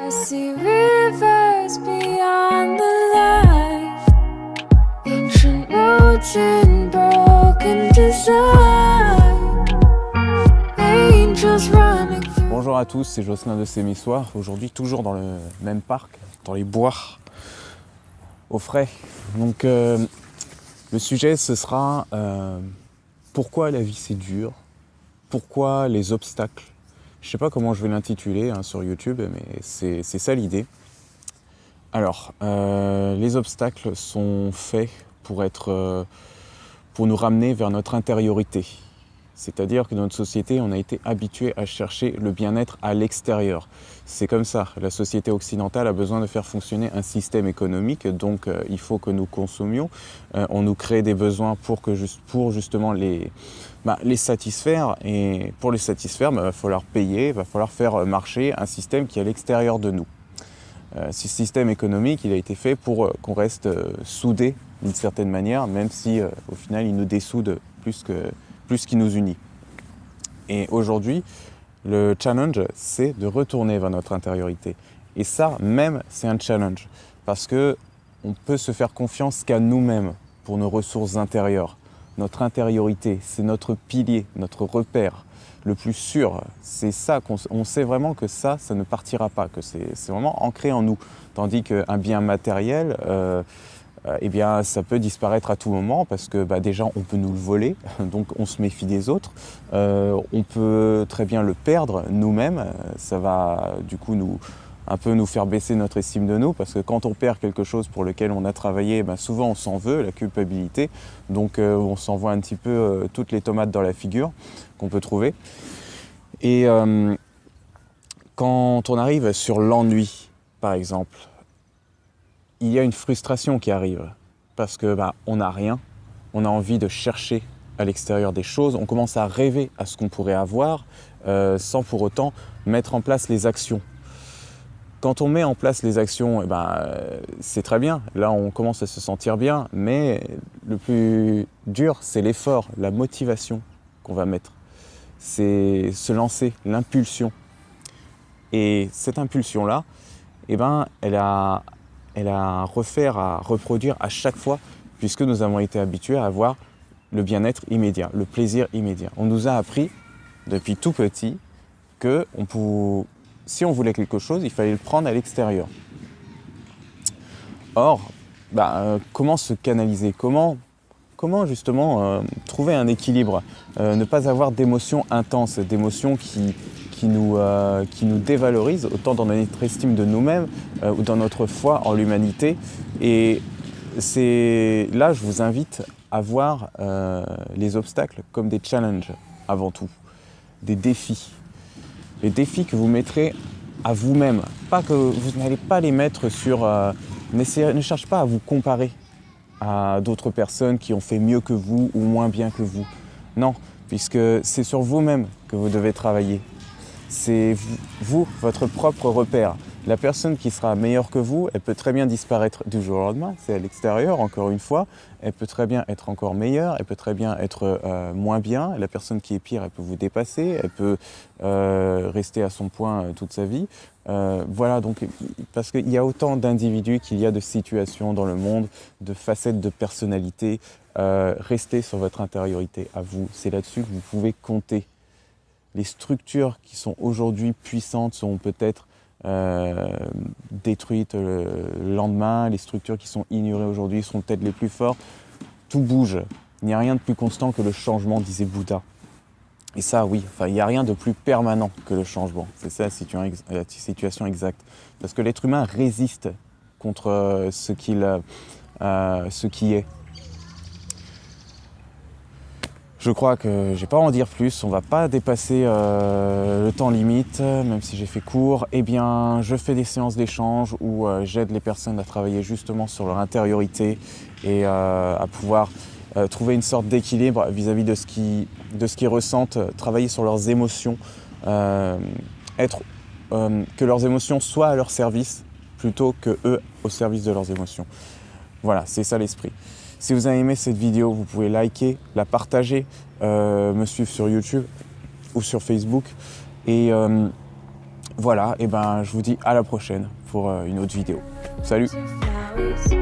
I see rivers beyond the life, ancient roads in broken design, angels running through. Bonjour à tous, c'est Jocelyn de Sémissoir. Aujourd'hui, toujours dans le même parc, dans les bois, au frais. Donc, le sujet, ce sera pourquoi la vie c'est dur, pourquoi les obstacles. Je ne sais pas comment je vais l'intituler sur YouTube, mais c'est ça l'idée. Alors, les obstacles sont faits pour nous ramener vers notre intériorité. C'est-à-dire que dans notre société, on a été habitué à chercher le bien-être à l'extérieur. C'est comme ça. La société occidentale a besoin de faire fonctionner un système économique, donc il faut que nous consommions. On nous crée des besoins pour justement les satisfaire. Et pour les satisfaire, il va falloir payer, il va falloir faire marcher un système qui est à l'extérieur de nous. Ce système économique, il a été fait pour qu'on reste soudés d'une certaine manière, même si au final, il nous dessoude plus qu'il nous unit. Et aujourd'hui, le challenge, c'est de retourner vers notre intériorité. Et ça, même, c'est un challenge. Parce qu'on peut se faire confiance qu'à nous-mêmes pour nos ressources intérieures. Notre intériorité, c'est notre pilier, notre repère le plus sûr. C'est ça qu'on sait vraiment que ça ne partira pas, que c'est vraiment ancré en nous. Tandis qu'un bien matériel, eh bien, ça peut disparaître à tout moment parce que déjà on peut nous le voler, donc on se méfie des autres. On peut très bien le perdre nous-mêmes, ça va du coup nous faire baisser notre estime de nous parce que quand on perd quelque chose pour lequel on a travaillé, souvent on s'en veut, la culpabilité, donc on s'envoie un petit peu toutes les tomates dans la figure qu'on peut trouver. Et quand on arrive sur l'ennui, par exemple, il y a une frustration qui arrive parce que on n'a rien, on a envie de chercher à l'extérieur des choses, on commence à rêver à ce qu'on pourrait avoir sans pour autant mettre en place les actions. Quand on met en place les actions, c'est très bien, là on commence à se sentir bien, mais le plus dur c'est l'effort, la motivation qu'on va mettre. C'est se lancer, l'impulsion. Et cette impulsion-là, elle a à refaire, à reproduire à chaque fois, puisque nous avons été habitués à avoir le bien-être immédiat, le plaisir immédiat. On nous a appris, depuis tout petit, que si on voulait quelque chose, il fallait le prendre à l'extérieur. Or, comment se canaliser ? Comment justement trouver un équilibre ? Ne pas avoir d'émotions intenses, d'émotions qui nous dévalorise, autant dans notre estime de nous-mêmes ou dans notre foi en l'humanité. Et là, je vous invite à voir les obstacles comme des challenges avant tout, des défis. Les défis que vous mettrez à vous-même, pas que vous n'allez pas les mettre sur... ne cherchez pas à vous comparer à d'autres personnes qui ont fait mieux que vous ou moins bien que vous. Non, puisque c'est sur vous-même que vous devez travailler. C'est vous, votre propre repère. La personne qui sera meilleure que vous, elle peut très bien disparaître du jour au lendemain, c'est à l'extérieur, encore une fois. Elle peut très bien être encore meilleure, elle peut très bien être moins bien. La personne qui est pire, elle peut vous dépasser, elle peut rester à son point toute sa vie. Voilà, donc, parce qu'il y a autant d'individus qu'il y a de situations dans le monde, de facettes de personnalité. Restez sur votre intériorité à vous, c'est là-dessus que vous pouvez compter. Les structures qui sont aujourd'hui puissantes sont peut-être détruites le lendemain. Les structures qui sont ignorées aujourd'hui seront peut-être les plus fortes. Tout bouge. Il n'y a rien de plus constant que le changement, disait Bouddha. Et ça, oui, il n'y a rien de plus permanent que le changement. C'est ça la situation exacte. Parce que l'être humain résiste contre ce qui est. Je crois que je vais pas en dire plus, on va pas dépasser le temps limite, même si j'ai fait court. Eh bien, je fais des séances d'échange où j'aide les personnes à travailler justement sur leur intériorité et à pouvoir trouver une sorte d'équilibre vis-à-vis de ce qu'ils ressentent, travailler sur leurs émotions, que leurs émotions soient à leur service plutôt que eux au service de leurs émotions. Voilà, c'est ça l'esprit. Si vous avez aimé cette vidéo, vous pouvez liker, la partager, me suivre sur YouTube ou sur Facebook. Et Voilà, et ben je vous dis à la prochaine pour une autre vidéo. Salut! flowers.